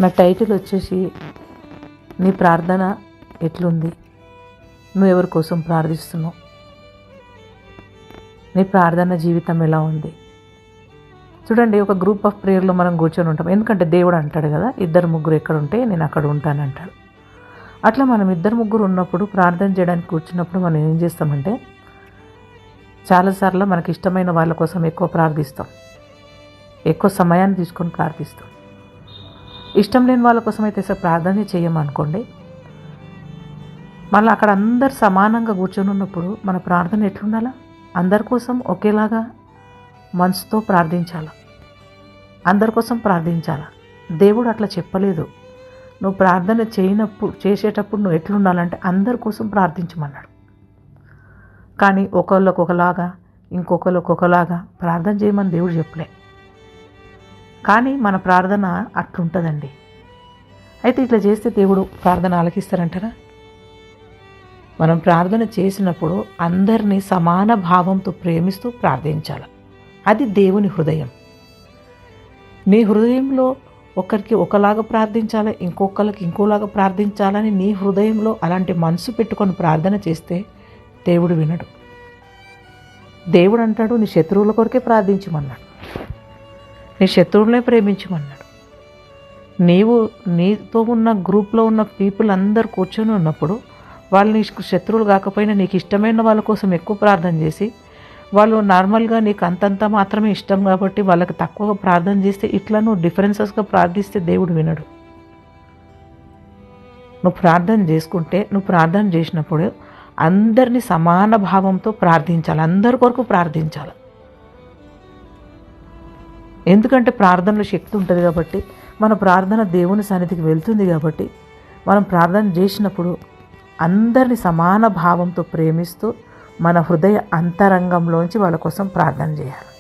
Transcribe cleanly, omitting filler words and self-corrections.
నా టైటిల్ వచ్చేసి నీ ప్రార్థన ఎట్లుంది, నువ్వు ఎవరి కోసం ప్రార్థిస్తున్నావు, నీ ప్రార్థన జీవితం ఎలా ఉంది. చూడండి, ఒక గ్రూప్ ఆఫ్ ప్రేయర్లో మనం కూర్చొని ఉంటాం. ఎందుకంటే దేవుడు అంటాడు కదా, 2-3 ఎక్కడ ఉంటే నేను అక్కడ ఉంటానంటాడు. అట్లా మనం 2-3 ఉన్నప్పుడు ప్రార్థన చేయడానికి కూర్చున్నప్పుడు మనం ఏం చేస్తామంటే, చాలాసార్లు మనకి ఇష్టమైన వాళ్ళ కోసం ఎక్కువ ప్రార్థిస్తాం, ఎక్కువ సమయాన్ని తీసుకొని ప్రార్థిస్తాం. ఇష్టం లేని వాళ్ళ కోసం అయితే అసలు ప్రార్థన చేయమనుకోండి, మళ్ళీ అక్కడ అందరు సమానంగా కూర్చొని ఉన్నప్పుడు మన ప్రార్థన ఎట్లుండాలా, అందరి కోసం ఒకేలాగా మనసుతో ప్రార్థించాలి, అందరి కోసం ప్రార్థించాలి. దేవుడు అట్లా చెప్పలేదు. నువ్వు ప్రార్థన చేసేటప్పుడు నువ్వు ఎట్లుండాలంటే అందరి కోసం ప్రార్థించమన్నాడు. కానీ ఒకళ్ళకు ఒకలాగా ఇంకొకరికి ఒకలాగా ప్రార్థన చేయమని దేవుడు చెప్పలే. కానీ మన ప్రార్థన అట్లుంటుందండి. అయితే ఇట్లా చేస్తే దేవుడు ప్రార్థన ఆలకిస్తారంటారా? మనం ప్రార్థన చేసినప్పుడు అందరినీ సమాన భావంతో ప్రేమిస్తూ ప్రార్థించాలి. అది దేవుని హృదయం. నీ హృదయంలో ఒకరికి ఒకలాగా ప్రార్థించాలి, ఇంకొకరికి ఇంకోలాగా ప్రార్థించాలని నీ హృదయంలో అలాంటి మనసు పెట్టుకొని ప్రార్థన చేస్తే దేవుడు వినడు. దేవుడు అంటాడు, నీ శత్రువుల కొరకే ప్రార్థించమన్నాడు, నీ శత్రువులనే ప్రేమించమన్నాడు. నీతో ఉన్న గ్రూప్లో ఉన్న పీపుల్ అందరు కూర్చొని ఉన్నప్పుడు వాళ్ళు నీకు శత్రువులు కాకపోయినా నీకు ఇష్టమైన వాళ్ళ కోసం ఎక్కువ ప్రార్థన చేసి, వాళ్ళు నార్మల్గా నీకు అంతంత మాత్రమే ఇష్టం కాబట్టి వాళ్ళకి తక్కువగా ప్రార్థన చేస్తే, ఇట్లా నువ్వు డిఫరెన్సెస్గా ప్రార్థిస్తే దేవుడు వినడు. నువ్వు ప్రార్థన చేసుకుంటే, నువ్వు ప్రార్థన చేసినప్పుడు అందరినీ సమాన భావంతో ప్రార్థించాలి, అందరి కొరకు ప్రార్థించాలి. ఎందుకంటే ప్రార్థనలో శక్తి ఉంటుంది కాబట్టి, మన ప్రార్థన దేవుని సన్నిధికి వెళ్తుంది కాబట్టి, మనం ప్రార్థన చేసినప్పుడు అందరినీ సమాన భావంతో ప్రేమిస్తూ మన హృదయ అంతరంగంలోంచి వాళ్ళ కోసం ప్రార్థన చేయాలి.